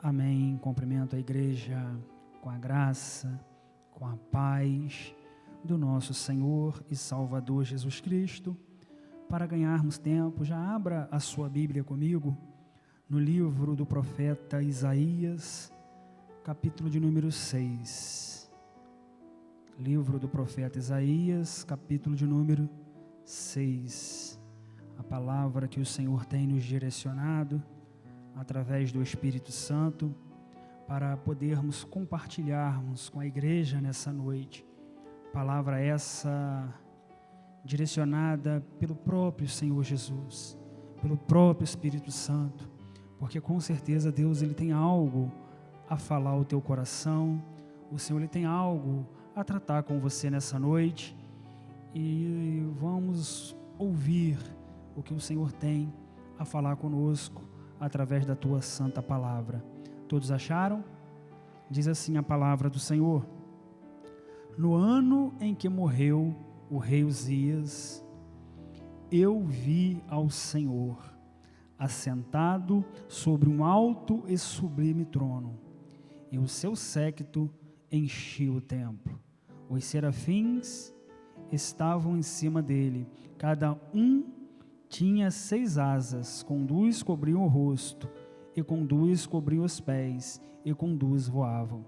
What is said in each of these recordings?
Amém. Cumprimento a igreja com a graça, com a paz do nosso Senhor e Salvador Jesus Cristo. Para ganharmos tempo, já abra a sua Bíblia comigo no livro do profeta Isaías, capítulo de número 6. Livro do profeta Isaías, capítulo de número 6. A palavra que o Senhor tem nos direcionado através do Espírito Santo para podermos compartilharmos com a igreja nessa noite. Palavra essa direcionada pelo próprio Senhor Jesus, pelo próprio Espírito Santo, porque com certeza Deus ele tem algo a falar ao teu coração, o Senhor ele tem algo a tratar com você nessa noite e vamos ouvir o que o Senhor tem a falar conosco através da tua santa palavra. Todos acharam? Diz assim a palavra do Senhor: no ano em que morreu o rei Uzias, eu vi ao Senhor assentado sobre um alto e sublime trono, e o seu séquito enchia o templo. Os serafins estavam em cima dele, cada um tinha 6 asas, com 2 cobriam o rosto, e com 2 cobriam os pés, e com 2 voavam.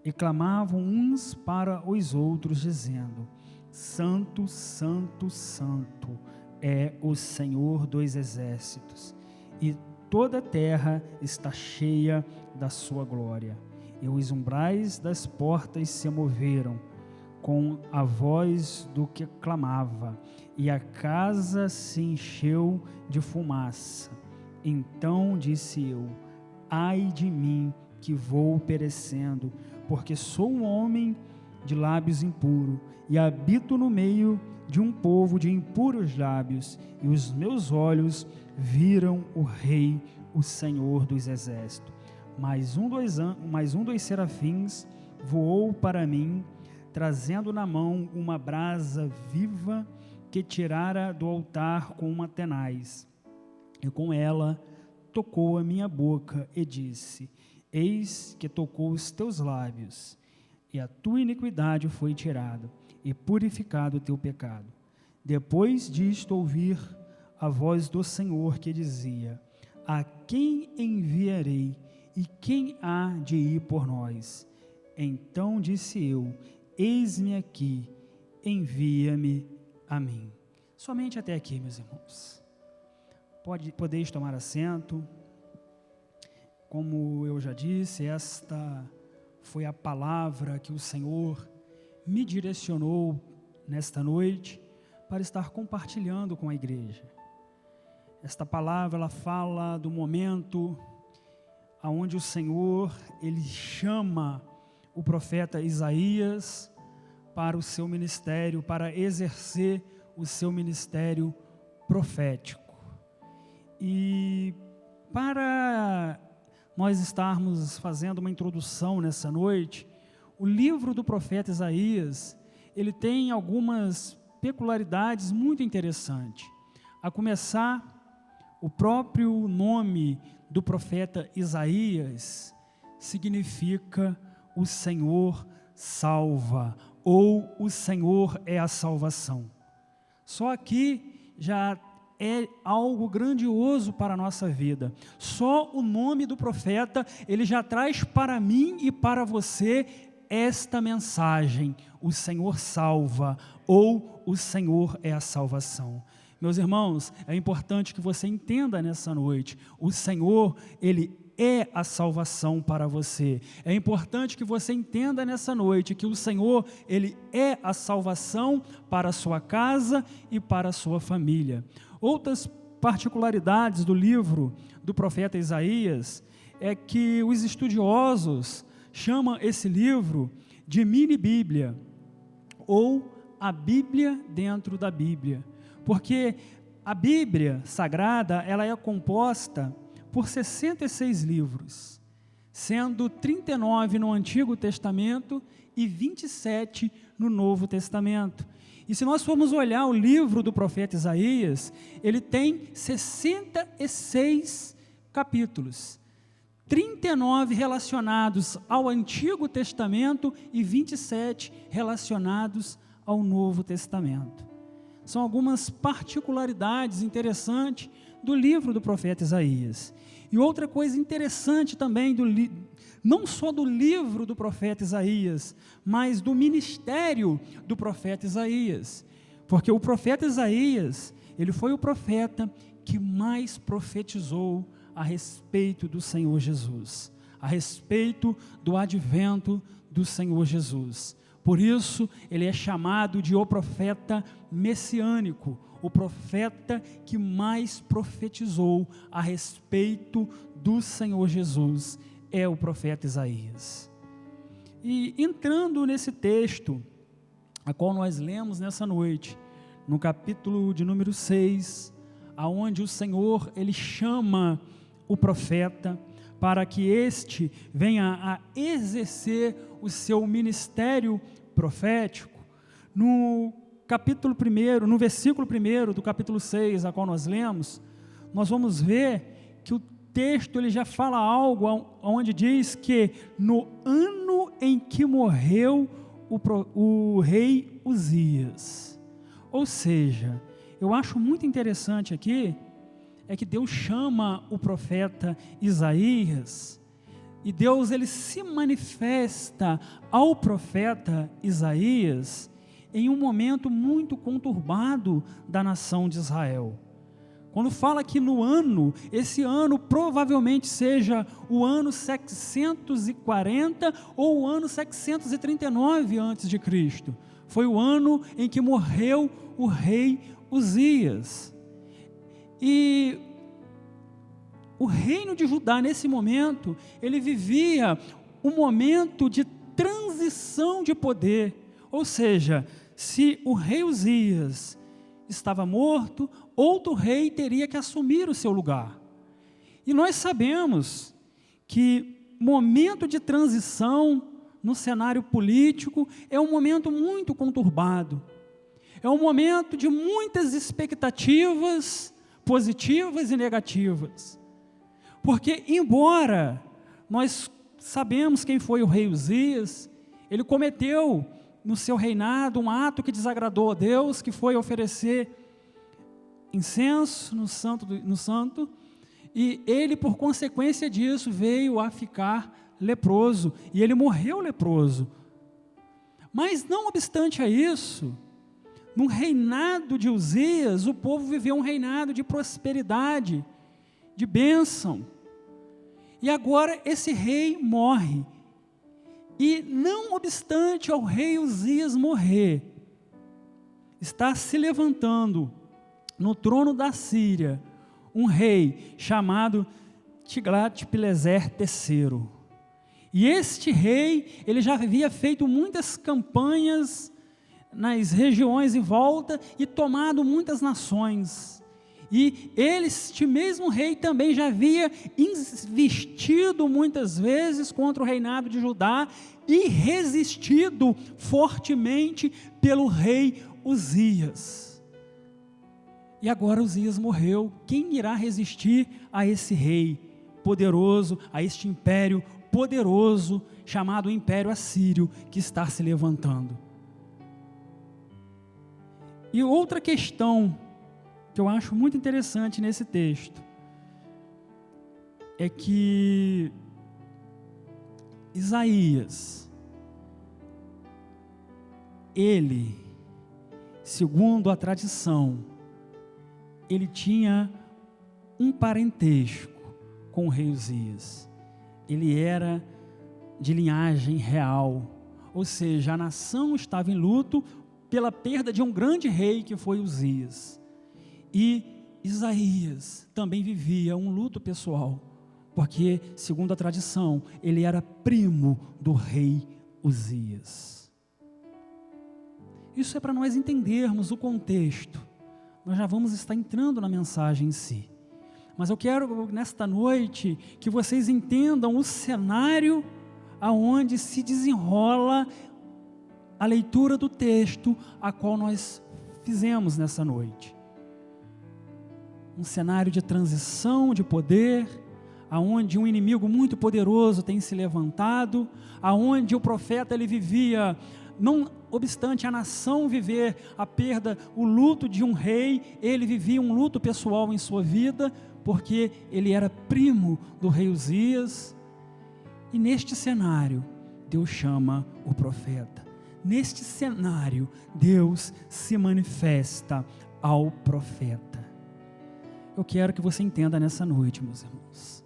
E clamavam uns para os outros, dizendo: Santo, Santo, Santo é o Senhor dos exércitos, e toda a terra está cheia da sua glória. E os umbrais das portas se moveram com a voz do que clamava, e a casa se encheu de fumaça. Então disse eu: ai de mim, que vou perecendo, porque sou um homem de lábios impuros, e habito no meio de um povo de impuros lábios, e os meus olhos viram o Rei, o Senhor dos exércitos. Mais um dos serafins voou para mim, trazendo na mão uma brasa viva que tirara do altar com uma tenaz, e com ela tocou a minha boca e disse: eis que tocou os teus lábios, e a tua iniquidade foi tirada, e purificado o teu pecado. Depois disto ouvi a voz do Senhor que dizia: a quem enviarei, e quem há de ir por nós? Então disse eu: eis-me aqui, envia-me a mim. Somente até aqui, meus irmãos. Podeis tomar assento. Como eu já disse, esta foi a palavra que o Senhor me direcionou nesta noite para estar compartilhando com a igreja. Esta palavra, ela fala do momento onde o Senhor, ele chama o profeta Isaías para o seu ministério, para exercer o seu ministério profético. E para nós estarmos fazendo uma introdução nessa noite, o livro do profeta Isaías, ele tem algumas peculiaridades muito interessantes. A começar, o próprio nome do profeta Isaías significa o Senhor salva, ou o Senhor é a salvação. Só aqui já é algo grandioso para a nossa vida. Só o nome do profeta, ele já traz para mim e para você esta mensagem: o Senhor salva, ou o Senhor é a salvação. Meus irmãos, é importante que você entenda nessa noite: o Senhor, ele é a salvação para você. É importante que você entenda nessa noite que o Senhor, ele é a salvação para a sua casa e para a sua família. Outras particularidades do livro do profeta Isaías é que os estudiosos chamam esse livro de mini-bíblia, ou a Bíblia dentro da Bíblia, porque a Bíblia Sagrada, ela é composta por 66 livros, sendo 39 no Antigo Testamento e 27 no Novo Testamento. E se nós formos olhar o livro do profeta Isaías, ele tem 66 capítulos. 39 relacionados ao Antigo Testamento e 27 relacionados ao Novo Testamento. São algumas particularidades interessantes do livro do profeta Isaías. E outra coisa interessante também, não só do livro do profeta Isaías, mas do ministério do profeta Isaías. Porque o profeta Isaías, ele foi o profeta que mais profetizou a respeito do Senhor Jesus, a respeito do advento do Senhor Jesus. Por isso, ele é chamado de o profeta messiânico, o profeta que mais profetizou a respeito do Senhor Jesus, é o profeta Isaías. E entrando nesse texto, a qual nós lemos nessa noite, no capítulo de número 6, aonde o Senhor, ele chama o profeta para que este venha a exercer o seu ministério profético. No capítulo 1, no versículo 1 do capítulo 6, a qual nós lemos, nós vamos ver que o texto ele já fala algo onde diz que no ano em que morreu o rei Uzias. Ou seja, eu acho muito interessante aqui, é que Deus chama o profeta Isaías, e Deus ele se manifesta ao profeta Isaías em um momento muito conturbado da nação de Israel. Quando fala que no ano, esse ano provavelmente seja o ano 740 ou o ano 739 a.C. Foi o ano em que morreu o rei Uzias. E o reino de Judá, nesse momento, ele vivia um momento de transição de poder. Ou seja, se o rei Uzias estava morto, outro rei teria que assumir o seu lugar. E nós sabemos que momento de transição no cenário político é um momento muito conturbado. É um momento de muitas expectativas positivas e negativas. Porque, embora nós sabemos quem foi o rei Uzias, ele cometeu no seu reinado um ato que desagradou a Deus, que foi oferecer incenso no santo, e ele, por consequência disso, veio a ficar leproso, e ele morreu leproso. Mas, não obstante a isso, no reinado de Uzias, o povo viveu um reinado de prosperidade, de bênção. E agora esse rei morre. E não obstante ao rei Uzias morrer, está se levantando no trono da Síria um rei chamado Tiglat-Pileser III. E este rei, ele já havia feito muitas campanhas nas regiões em volta e tomado muitas nações. E este mesmo rei também já havia investido muitas vezes contra o reinado de Judá e resistido fortemente pelo rei Uzias. E agora Uzias morreu. Quem irá resistir a esse rei poderoso, a este império poderoso chamado Império Assírio que está se levantando? E outra questão que eu acho muito interessante nesse texto é que Isaías, ele, segundo a tradição, ele tinha um parentesco com o rei Uzias. Ele era de linhagem real, ou seja, a nação estava em luto pela perda de um grande rei que foi Uzias. E Isaías também vivia um luto pessoal, porque, segundo a tradição, ele era primo do rei Uzias. Isso é para nós entendermos o contexto. Nós já vamos estar entrando na mensagem em si. Mas eu quero, nesta noite, que vocês entendam o cenário aonde se desenrola a leitura do texto a qual nós fizemos nessa noite. Um cenário de transição de poder, aonde um inimigo muito poderoso tem se levantado, aonde o profeta ele vivia, não obstante a nação viver a perda, o luto de um rei, ele vivia um luto pessoal em sua vida, porque ele era primo do rei Uzias. E neste cenário, Deus chama o profeta. Neste cenário, Deus se manifesta ao profeta. Eu quero que você entenda nessa noite, meus irmãos.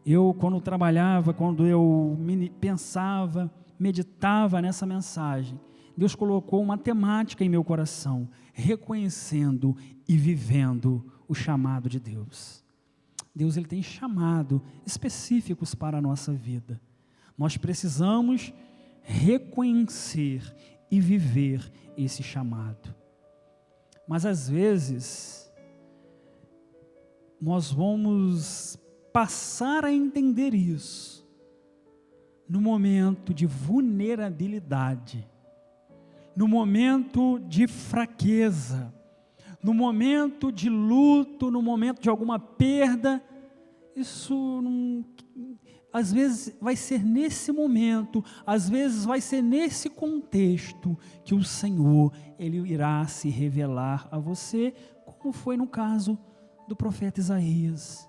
Eu, quando trabalhava, quando eu pensava, meditava nessa mensagem, Deus colocou uma temática em meu coração, reconhecendo e vivendo o chamado de Deus. Deus ele tem chamado específicos para a nossa vida. Nós precisamos reconhecer e viver esse chamado. Mas às vezes, nós vamos passar a entender isso no momento de vulnerabilidade, no momento de fraqueza, no momento de luto, no momento de alguma perda. Isso não, às vezes vai ser nesse momento, às vezes vai ser nesse contexto que o Senhor ele irá se revelar a você, como foi no caso do profeta Isaías.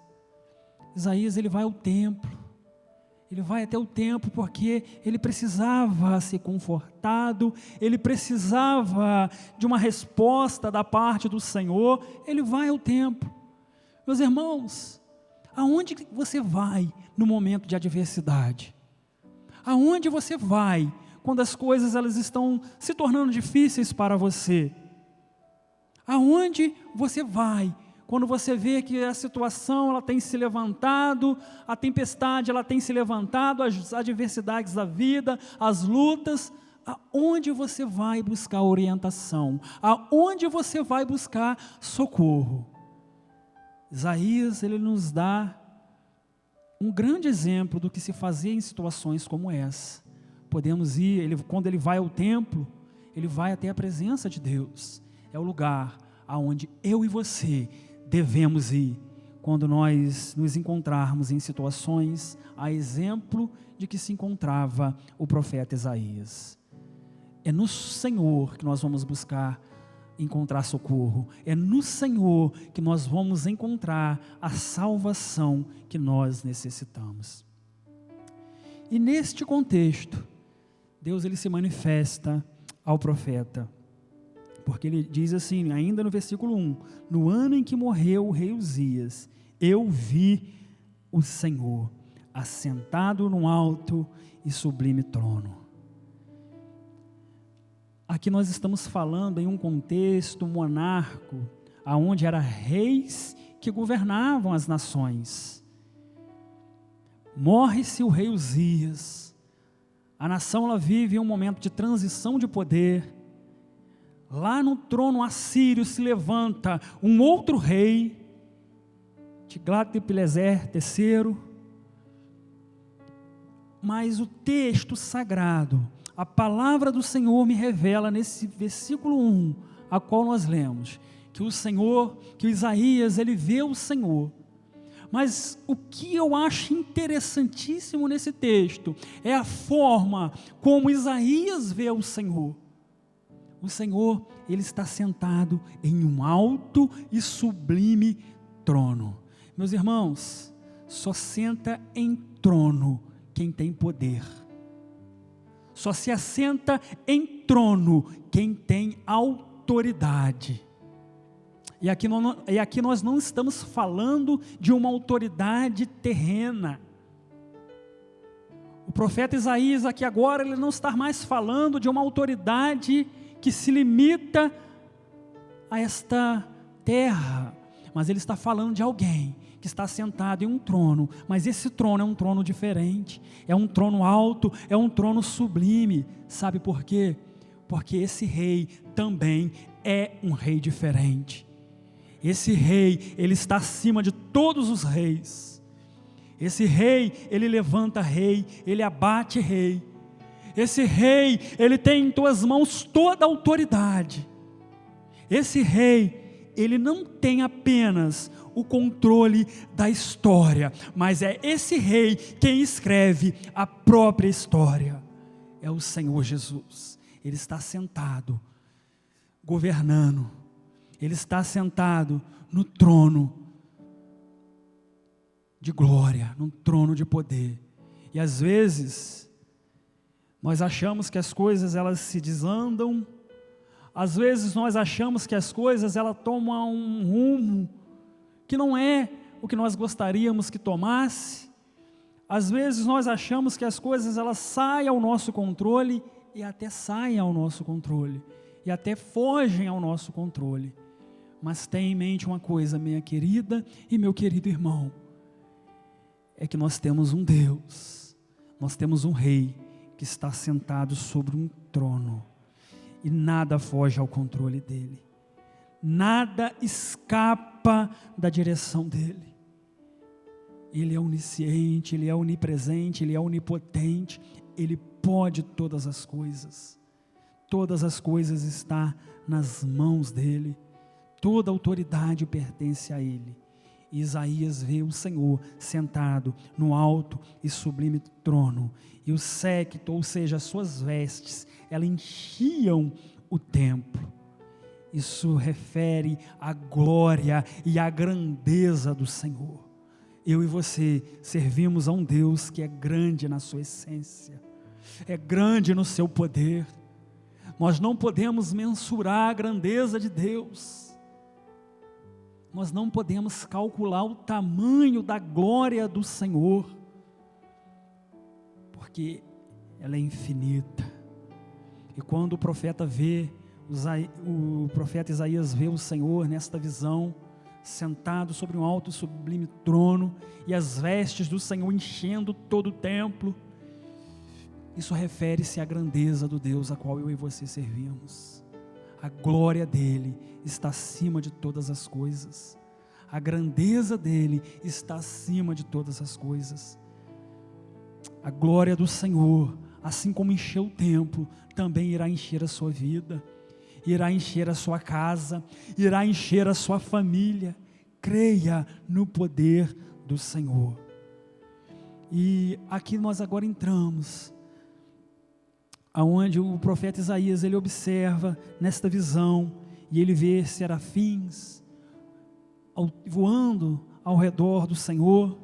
Isaías ele vai ao templo, ele vai até o templo porque ele precisava ser confortado, ele precisava de uma resposta da parte do Senhor, ele vai ao templo. Meus irmãos, aonde você vai no momento de adversidade? Aonde você vai quando as coisas elas estão se tornando difíceis para você? Aonde você vai quando você vê que a situação ela tem se levantado, a tempestade ela tem se levantado, as adversidades da vida, as lutas? Aonde você vai buscar orientação? Aonde você vai buscar socorro? Isaías ele nos dá um grande exemplo do que se fazia em situações como essa. Podemos ir, quando ele vai ao templo, ele vai até a presença de Deus. É o lugar aonde eu e você devemos ir quando nós nos encontrarmos em situações, a exemplo de que se encontrava o profeta Isaías. É no Senhor que nós vamos buscar encontrar socorro, é no Senhor que nós vamos encontrar a salvação que nós necessitamos. E neste contexto, Deus ele se manifesta ao profeta, porque ele diz assim, ainda no versículo 1, no ano em que morreu o rei Uzias, eu vi o Senhor assentado num alto e sublime trono. Aqui nós estamos falando em um contexto monarco, onde eram reis que governavam as nações. Morre-se o rei Uzias, a nação ela vive um momento de transição de poder. Lá no trono assírio se levanta um outro rei, Tiglat-Pileser III, mas o texto sagrado, a palavra do Senhor me revela nesse versículo 1, a qual nós lemos, que o Senhor, que o Isaías, ele vê o Senhor. Mas o que eu acho interessantíssimo nesse texto, é a forma como Isaías vê o Senhor. O Senhor, ele está sentado em um alto e sublime trono. Meus irmãos, só senta em trono quem tem poder. Só se assenta em trono quem tem autoridade. E aqui nós não estamos falando de uma autoridade terrena. O profeta Isaías aqui agora, ele não está mais falando de uma autoridade que se limita a esta terra, mas ele está falando de alguém que está sentado em um trono, mas esse trono é um trono diferente, é um trono alto, é um trono sublime. Sabe por quê? Porque esse rei também é um rei diferente. Esse rei, ele está acima de todos os reis. Esse rei, ele levanta rei, ele abate rei. Esse rei, ele tem em tuas mãos toda a autoridade. Esse rei, ele não tem apenas o controle da história, mas é esse rei quem escreve a própria história. É o Senhor Jesus. Ele está sentado, governando. Ele está sentado no trono de glória, num trono de poder. E às vezes nós achamos que as coisas elas se desandam. Às vezes nós achamos que as coisas elas tomam um rumo que não é o que nós gostaríamos que tomasse. Às vezes nós achamos que as coisas elas saem ao nosso controle e até saem ao nosso controle e até fogem ao nosso controle. Mas tenha em mente uma coisa, minha querida e meu querido irmão, é que nós temos um Deus, nós temos um rei que está sentado sobre um trono e nada foge ao controle dele, nada escapa da direção dele. Ele é onisciente, ele é onipresente, ele é onipotente, ele pode todas as coisas estão nas mãos dele, toda autoridade pertence a ele. E Isaías vê o Senhor sentado no alto e sublime trono, e o séquito, ou seja, as suas vestes, elas enchiam o templo. Isso refere à glória e à grandeza do Senhor. Eu e você servimos a um Deus que é grande na sua essência, é grande no seu poder. Nós não podemos mensurar a grandeza de Deus. Nós não podemos calcular o tamanho da glória do Senhor, porque ela é infinita. E quando o profeta Isaías vê o Senhor nesta visão, sentado sobre um alto e sublime trono, e as vestes do Senhor enchendo todo o templo, isso refere-se à grandeza do Deus a qual eu e você servimos. A glória dele está acima de todas as coisas. A grandeza dele está acima de todas as coisas. A glória do Senhor, assim como encheu o templo, também irá encher a sua vida, irá encher a sua casa, irá encher a sua família. Creia no poder do Senhor. E aqui nós agora entramos aonde o profeta Isaías, ele observa nesta visão, e ele vê serafins voando ao redor do Senhor,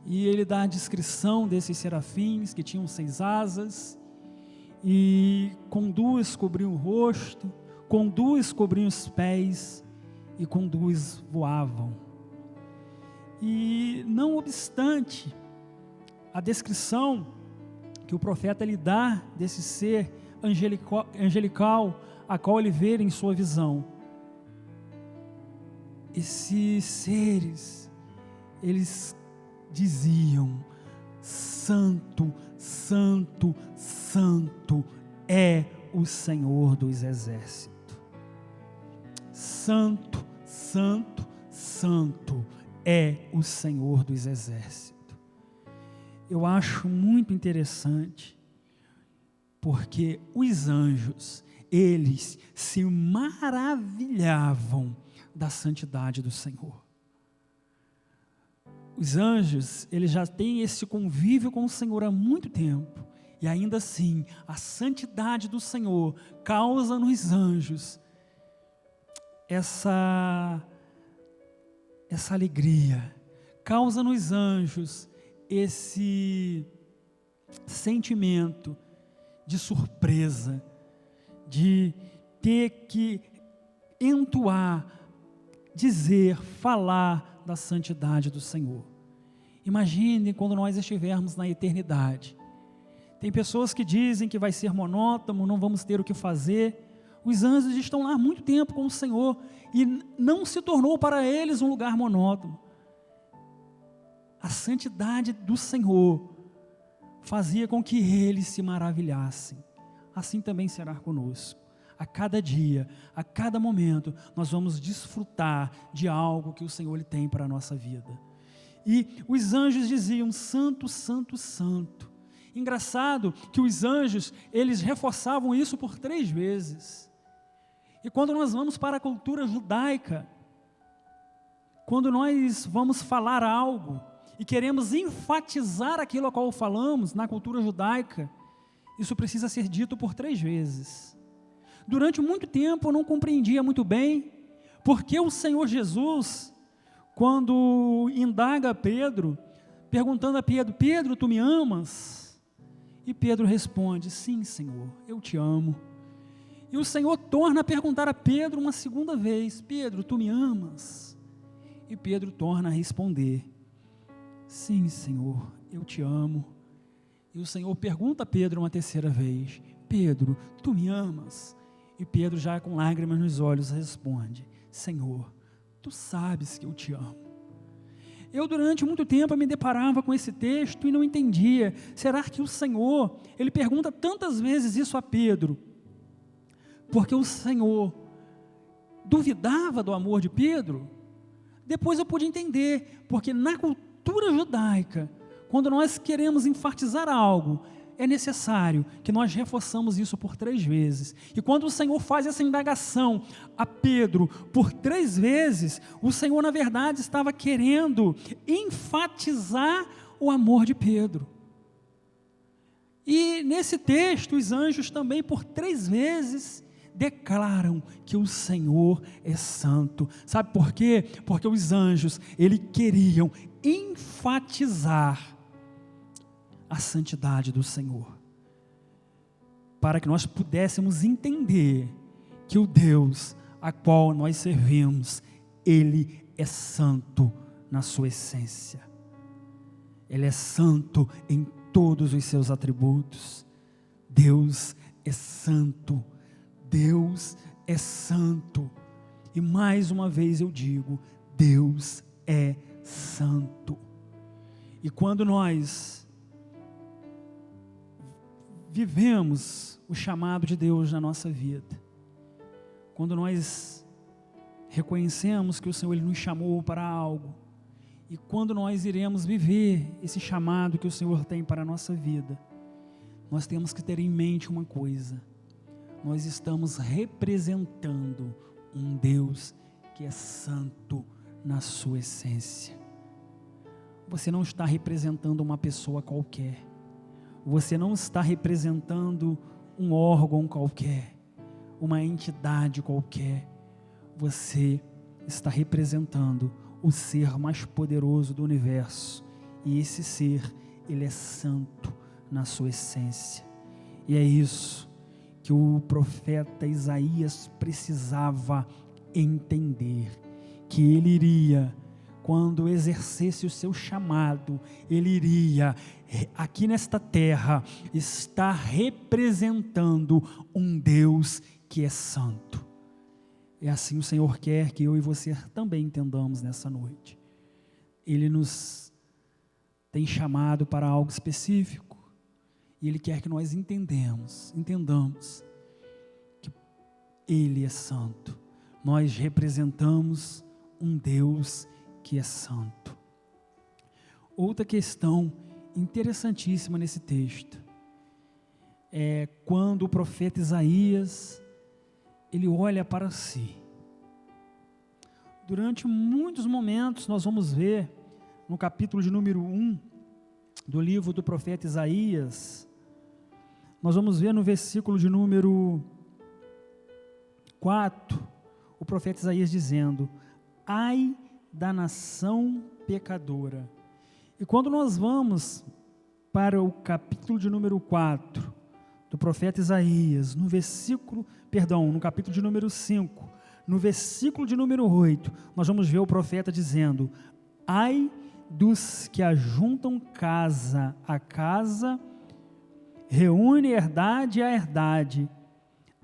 e ele dá a descrição desses serafins, que tinham 6 asas, e com 2 cobriam o rosto, com 2 cobriam os pés, e com 2 voavam. E não obstante a descrição que o profeta lhe dá desse ser angelical, a qual ele vê em sua visão, esses seres, eles diziam: Santo, Santo, Santo é o Senhor dos exércitos. Santo, Santo, Santo é o Senhor dos exércitos. Eu acho muito interessante, porque os anjos, eles se maravilhavam da santidade do Senhor. Os anjos, eles já têm esse convívio com o Senhor há muito tempo, e ainda assim, a santidade do Senhor causa nos anjos essa alegria, causa nos anjos esse sentimento de surpresa, de ter que entoar, dizer, falar da santidade do Senhor. Imagine quando nós estivermos na eternidade. Tem pessoas que dizem que vai ser monótono, não vamos ter o que fazer. Os anjos estão lá há muito tempo com o Senhor e não se tornou para eles um lugar monótono. A santidade do Senhor fazia com que eles se maravilhassem. Assim também será conosco. A cada dia, a cada momento, nós vamos desfrutar de algo que o Senhor lhe tem para a nossa vida. E os anjos diziam: Santo, Santo, Santo. Engraçado que os anjos, eles reforçavam isso por 3 vezes. E quando nós vamos para a cultura judaica, quando nós vamos falar algo e queremos enfatizar aquilo a qual falamos na cultura judaica, isso precisa ser dito por 3 vezes. Durante muito tempo eu não compreendia muito bem porque o Senhor Jesus, quando indaga Pedro, perguntando a Pedro: Pedro, tu me amas? E Pedro responde: sim, Senhor, eu te amo. E o Senhor torna a perguntar a Pedro uma segunda vez: Pedro, tu me amas? E Pedro torna a responder: sim, Senhor, eu te amo. E o Senhor pergunta a Pedro uma terceira vez: Pedro, tu me amas? E Pedro, já com lágrimas nos olhos, responde: Senhor, tu sabes que eu te amo. Eu durante muito tempo me deparava com esse texto e não entendia. Será que o Senhor, Ele pergunta tantas vezes isso a Pedro porque o Senhor duvidava do amor de Pedro? Depois eu pude entender, porque na cultura judaica, quando nós queremos enfatizar algo, é necessário que nós reforçamos isso por 3 vezes. E quando o Senhor faz essa indagação a Pedro por 3 vezes, o Senhor na verdade estava querendo enfatizar o amor de Pedro. E nesse texto os anjos também por 3 vezes declaram que o Senhor é santo. Sabe por quê? Porque os anjos, eles queriam enfatizar a santidade do Senhor, para que nós pudéssemos entender que o Deus a qual nós servimos, Ele é santo na sua essência. Ele é santo em todos os seus atributos. Deus é santo. Deus é santo. E mais uma vez eu digo, Deus é santo. E quando nós vivemos o chamado de Deus na nossa vida, quando nós reconhecemos que o Senhor Ele nos chamou para algo, e quando nós iremos viver esse chamado que o Senhor tem para a nossa vida, nós temos que ter em mente uma coisa: nós estamos representando um Deus que é santo na sua essência. Você não está representando uma pessoa qualquer, você não está representando um órgão qualquer, uma entidade qualquer, você está representando o ser mais poderoso do universo, e esse ser, ele é santo na sua essência. E é isso que o profeta Isaías precisava entender, que ele iria, quando exercesse o seu chamado, ele iria, aqui nesta terra, estar representando um Deus que é santo. E assim o Senhor quer que eu e você também entendamos nessa noite. Ele nos tem chamado para algo específico, e Ele quer que nós entendamos que Ele é santo. Nós representamos um Deus que é santo. Outra questão interessantíssima nesse texto é quando o profeta Isaías, ele olha para si. Durante muitos momentos nós vamos ver no capítulo de número 1 do livro do profeta Isaías, nós vamos ver no versículo de número 4, o profeta Isaías dizendo: ai da nação pecadora. E quando nós vamos para o capítulo de número 4 do profeta Isaías, no capítulo de número 5, no versículo de número 8, nós vamos ver o profeta dizendo: ai dos que ajuntam casa a casa, reúne herdade a herdade,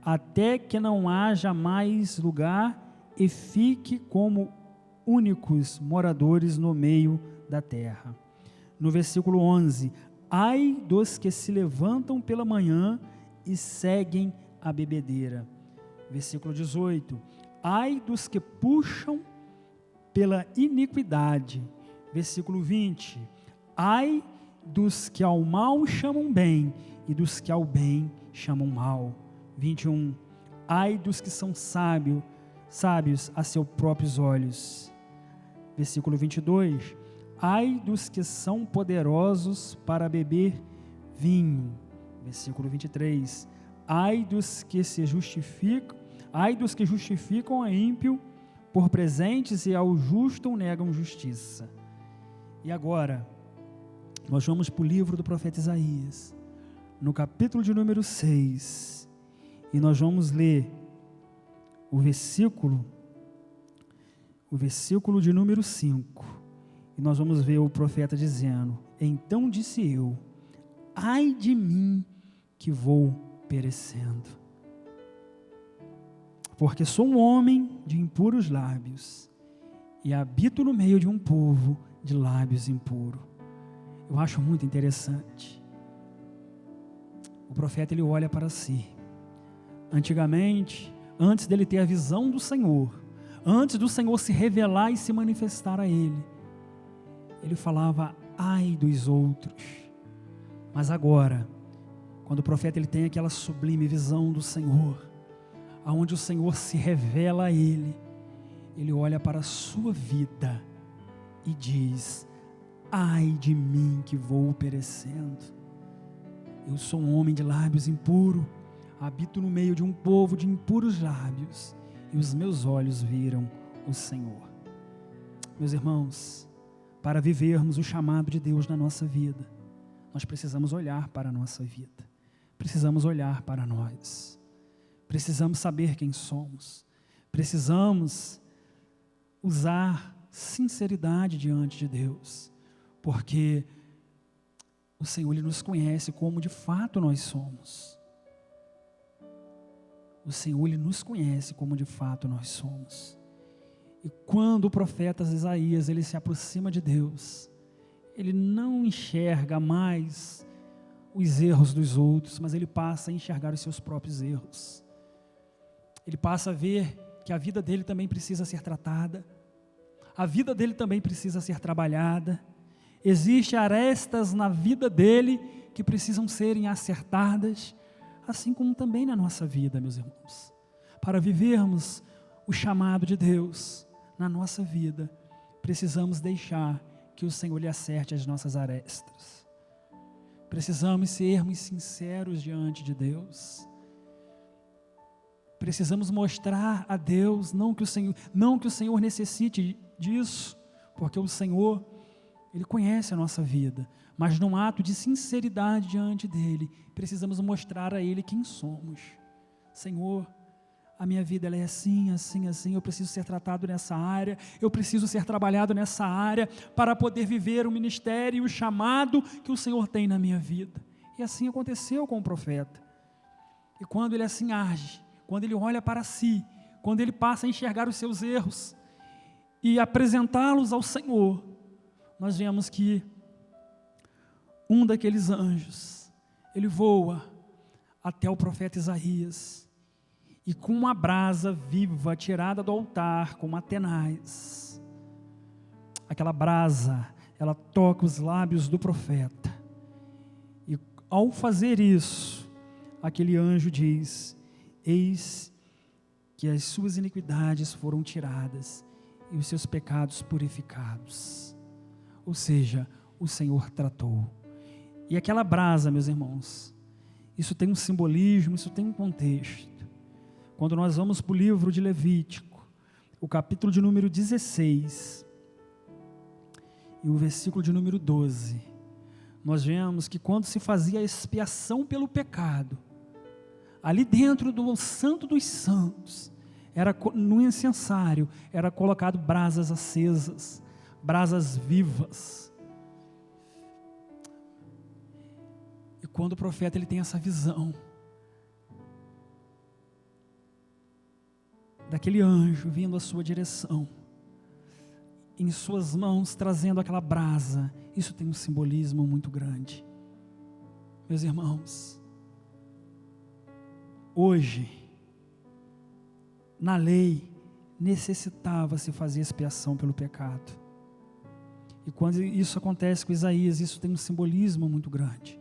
até que não haja mais lugar e fique como únicos moradores no meio da terra. No versículo 11, ai dos que se levantam pela manhã e seguem a bebedeira. Versículo 18, ai dos que puxam pela iniquidade. Versículo 20, ai dos que ao mal chamam bem e dos que ao bem chamam mal. 21, Ai dos que são sábios a seus próprios olhos. Versículo 22. Ai dos que são poderosos para beber vinho. Versículo 23. Ai dos que justificam a ímpio por presentes e ao justo negam justiça. E agora, nós vamos para o livro do profeta Isaías, no capítulo de número 6, e nós vamos ler o versículo de número 5, e nós vamos ver o profeta dizendo: então disse eu, ai de mim que vou perecendo, porque sou um homem de impuros lábios, e habito no meio de um povo de lábios impuros. Eu acho muito interessante. O profeta, ele olha para si. Antigamente, antes dele ter a visão do Senhor, antes do Senhor se revelar e se manifestar a ele, ele falava, ai dos outros. Mas agora, quando o profeta ele tem aquela sublime visão do Senhor, aonde o Senhor se revela a ele olha para a sua vida e diz, ai de mim que vou perecendo. Eu sou um homem de lábios impuros, habito no meio de um povo de impuros lábios, e os meus olhos viram o Senhor. Meus irmãos, para vivermos o chamado de Deus na nossa vida, nós precisamos olhar para a nossa vida, precisamos olhar para nós, precisamos saber quem somos, precisamos usar sinceridade diante de Deus, porque o Senhor, Ele nos conhece como de fato nós somos. O Senhor, Ele nos conhece como de fato nós somos. E quando o profeta Isaías, ele se aproxima de Deus, ele não enxerga mais os erros dos outros, mas ele passa a enxergar os seus próprios erros. Ele passa a ver que a vida dele também precisa ser tratada, a vida dele também precisa ser trabalhada. Existem arestas na vida dele que precisam serem acertadas, assim como também na nossa vida, meus irmãos. Para vivermos o chamado de Deus na nossa vida, precisamos deixar que o Senhor lhe acerte as nossas arestas. Precisamos sermos sinceros diante de Deus. Precisamos mostrar a Deus, não que o Senhor necessite disso, porque o Senhor, Ele conhece a nossa vida, mas num ato de sinceridade diante dEle, precisamos mostrar a Ele quem somos. Senhor, a minha vida ela é assim, assim, assim, eu preciso ser tratado nessa área, eu preciso ser trabalhado nessa área, para poder viver o ministério e o chamado que o Senhor tem na minha vida. E assim aconteceu com o profeta. E quando ele assim age, quando ele olha para si, quando ele passa a enxergar os seus erros e apresentá-los ao Senhor, nós vemos que um daqueles anjos, ele voa até o profeta Isaías, e com uma brasa viva tirada do altar, com uma tenaz, aquela brasa, ela toca os lábios do profeta, e ao fazer isso, aquele anjo diz, eis que as suas iniquidades foram tiradas, e os seus pecados purificados. Ou seja, o Senhor tratou. E aquela brasa, meus irmãos, isso tem um simbolismo, isso tem um contexto. Quando nós vamos para o livro de Levítico, o capítulo de número 16, e o versículo de número 12, nós vemos que quando se fazia a expiação pelo pecado, ali dentro do Santo dos Santos, no incensário, era colocado brasas acesas, brasas vivas. E quando o profeta ele tem essa visão daquele anjo vindo à sua direção, em suas mãos trazendo aquela brasa, isso tem um simbolismo muito grande. Meus irmãos, hoje, na lei, necessitava-se fazer expiação pelo pecado. E quando isso acontece com Isaías, isso tem um simbolismo muito grande.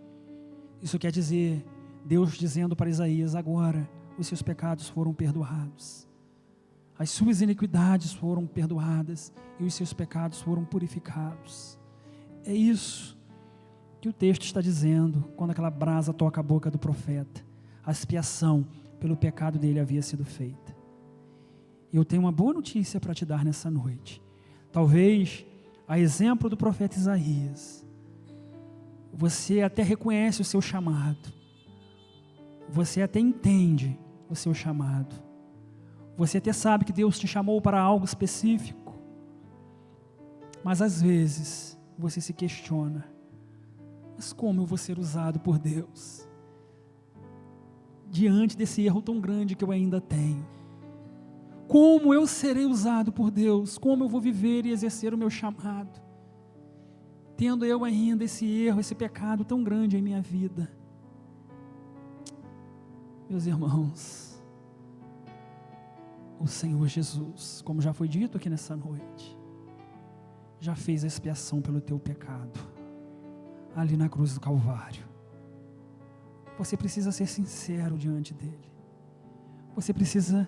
Isso quer dizer, Deus dizendo para Isaías, agora os seus pecados foram perdoados. As suas iniquidades foram perdoadas e os seus pecados foram purificados. É isso que o texto está dizendo quando aquela brasa toca a boca do profeta. A expiação pelo pecado dele havia sido feita. Eu tenho uma boa notícia para te dar nessa noite. Talvez, a exemplo do profeta Isaías, você até reconhece o seu chamado. Você até entende o seu chamado. Você até sabe que Deus te chamou para algo específico. Mas às vezes, você se questiona: mas como eu vou ser usado por Deus? Diante desse erro tão grande que eu ainda tenho. Como eu serei usado por Deus? Como eu vou viver e exercer o meu chamado? Tendo eu ainda esse erro, esse pecado tão grande em minha vida. Meus irmãos, o Senhor Jesus, como já foi dito aqui nessa noite, já fez a expiação pelo teu pecado, ali na cruz do Calvário. Você precisa ser sincero diante dele. Você precisa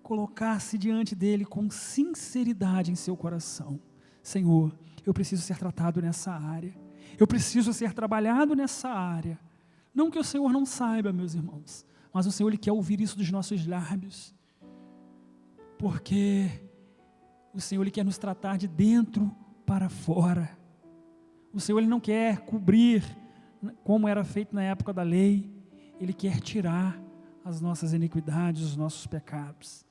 colocar-se diante dele com sinceridade em seu coração. Senhor, eu preciso ser tratado nessa área. Eu preciso ser trabalhado nessa área. Não que o Senhor não saiba, meus irmãos, mas o Senhor, Ele quer ouvir isso dos nossos lábios. Porque o Senhor, Ele quer nos tratar de dentro para fora. O Senhor, Ele não quer cobrir como era feito na época da lei. Ele quer tirar as nossas iniquidades, os nossos pecados.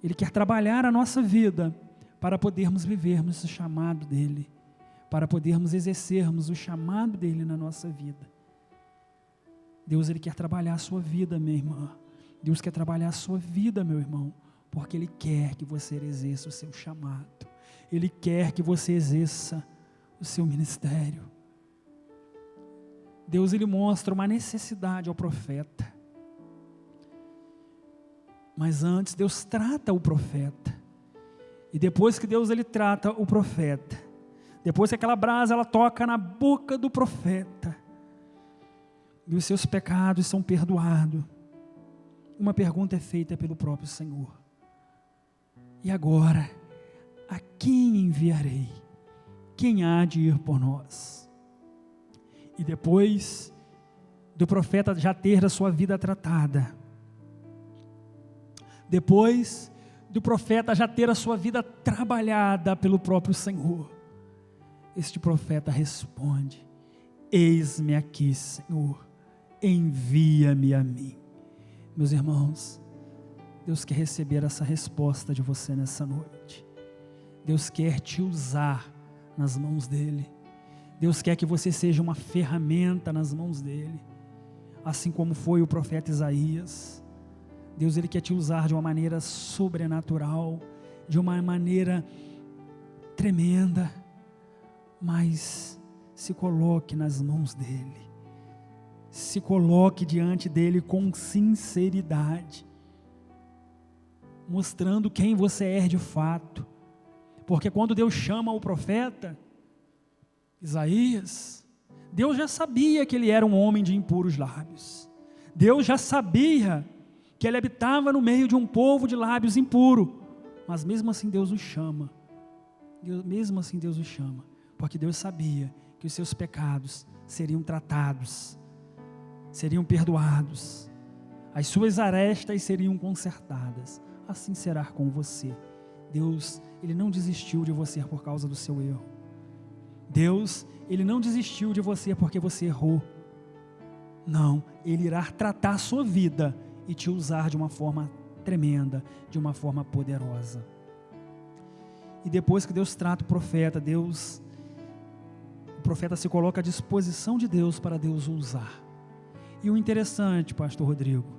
Ele quer trabalhar a nossa vida para podermos vivermos o chamado dEle, para podermos exercermos o chamado dEle na nossa vida. Deus, Ele quer trabalhar a sua vida, minha irmã. Deus quer trabalhar a sua vida, meu irmão, porque Ele quer que você exerça o seu chamado. Ele quer que você exerça o seu ministério. Deus, Ele mostra uma necessidade ao profeta. Mas antes, Deus trata o profeta. E depois que Deus, Ele trata o profeta, depois que aquela brasa, ela toca na boca do profeta, e os seus pecados são perdoados, uma pergunta é feita pelo próprio Senhor: e agora, a quem enviarei? Quem há de ir por nós? E depois do profeta já ter a sua vida tratada, depois do profeta já ter a sua vida trabalhada pelo próprio Senhor, este profeta responde: eis-me aqui, Senhor, envia-me a mim. Meus irmãos, Deus quer receber essa resposta de você nessa noite. Deus quer te usar nas mãos dEle. Deus quer que você seja uma ferramenta nas mãos dEle, assim como foi o profeta Isaías. Deus, Ele quer te usar de uma maneira sobrenatural, de uma maneira tremenda, mas se coloque nas mãos dEle, se coloque diante dEle com sinceridade, mostrando quem você é de fato, porque quando Deus chama o profeta Isaías, Deus já sabia que ele era um homem de impuros lábios. Deus já sabia que ele habitava no meio de um povo de lábios impuro, mas mesmo assim Deus o chama. Mesmo assim Deus o chama, porque Deus sabia que os seus pecados seriam tratados, seriam perdoados, as suas arestas seriam consertadas. Assim será com você. Deus, Ele não desistiu de você por causa do seu erro. Deus, Ele não desistiu de você porque você errou. Não, Ele irá tratar a sua vida e te usar de uma forma tremenda, de uma forma poderosa. E depois que Deus trata o profeta, o profeta se coloca à disposição de Deus para Deus o usar. E o interessante, pastor Rodrigo,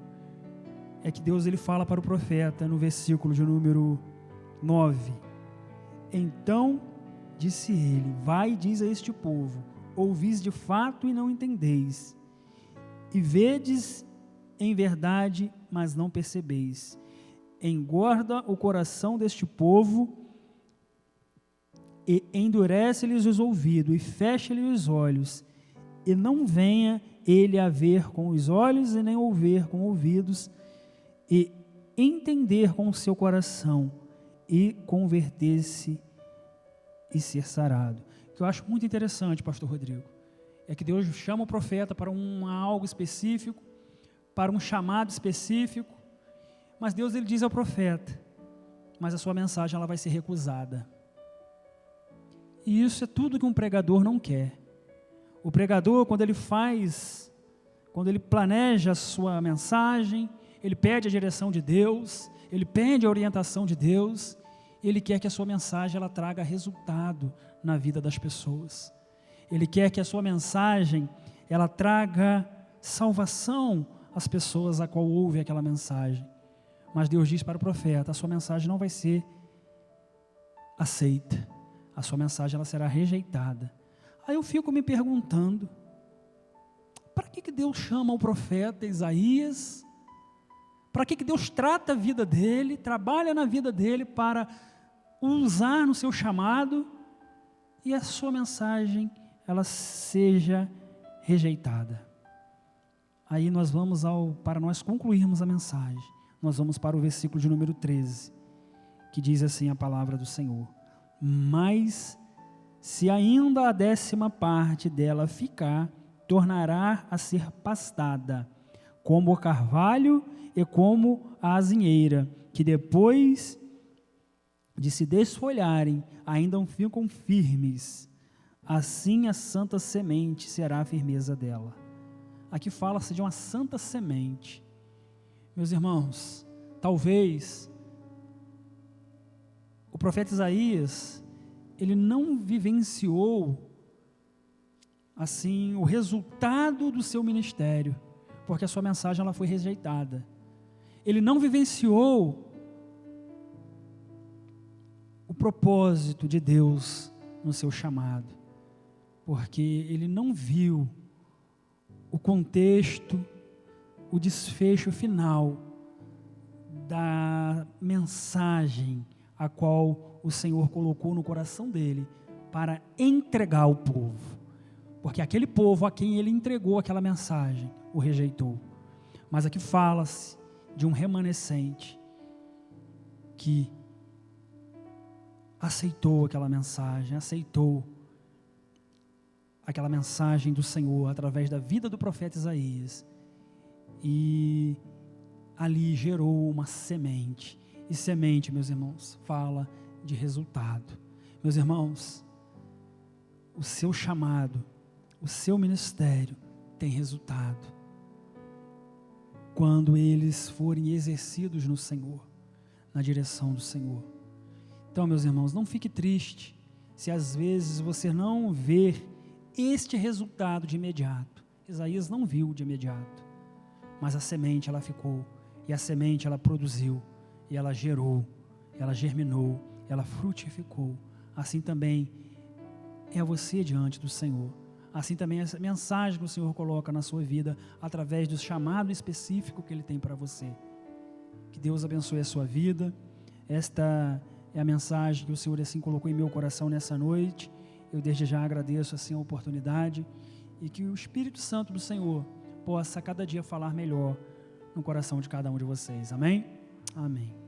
é que Deus, Ele fala para o profeta no versículo de número 9: então disse ele: vai e diz a este povo, ouvis de fato e não entendeis, e vedes em verdade, mas não percebeis. Engorda o coração deste povo, e endurece-lhes os ouvidos, e fecha-lhes os olhos, e não venha ele a ver com os olhos e nem ouvir com ouvidos e entender com o seu coração e converter-se e ser sarado. O que eu acho muito interessante, pastor Rodrigo, é que Deus chama o profeta para algo específico, para um chamado específico, mas Deus ele diz ao profeta, mas a sua mensagem ela vai ser recusada. E isso é tudo que um pregador não quer. O pregador, quando ele planeja a sua mensagem, ele pede a direção de Deus, ele pede a orientação de Deus, ele quer que a sua mensagem ela traga resultado na vida das pessoas. Ele quer que a sua mensagem ela traga salvação às pessoas a qual ouve aquela mensagem. Mas Deus diz para o profeta, a sua mensagem não vai ser aceita, a sua mensagem ela será rejeitada. Aí eu fico me perguntando, para que Deus chama o profeta Isaías? Para que Deus trata a vida dele, trabalha na vida dele para usar no seu chamado e a sua mensagem ela seja rejeitada? Aí nós vamos para nós concluirmos a mensagem, nós vamos para o versículo de número 13, que diz assim a palavra do Senhor: mas se ainda a 10ª parte dela ficar, tornará a ser pastada, como o carvalho e como a azinheira, que depois de se desfolharem, ainda ficam firmes. Assim a santa semente será a firmeza dela. Aqui fala-se de uma santa semente. Meus irmãos, talvez o profeta Isaías, ele não vivenciou assim o resultado do seu ministério, porque a sua mensagem ela foi rejeitada. Ele não vivenciou o propósito de Deus no seu chamado, porque ele não viu o contexto, o desfecho final da mensagem a qual o Senhor colocou no coração dele para entregar ao povo, porque aquele povo a quem ele entregou aquela mensagem o rejeitou. Mas aqui fala-se de um remanescente que aceitou aquela mensagem, aceitou aquela mensagem do Senhor através da vida do profeta Isaías, e ali gerou uma semente. E semente, meus irmãos, fala de resultado. Meus irmãos, o seu chamado, o seu ministério tem resultado quando eles forem exercidos no Senhor, na direção do Senhor. Então, meus irmãos, não fique triste se às vezes você não ver este resultado de imediato. Isaías não viu de imediato, mas a semente ela ficou, e a semente ela produziu, e ela gerou, ela germinou, ela frutificou. Assim também é você diante do Senhor. Assim também essa mensagem que o Senhor coloca na sua vida, através do chamado específico que Ele tem para você. Que Deus abençoe a sua vida. Esta é a mensagem que o Senhor assim colocou em meu coração nessa noite. Eu desde já agradeço assim a oportunidade, e que o Espírito Santo do Senhor possa cada dia falar melhor no coração de cada um de vocês. Amém? Amém.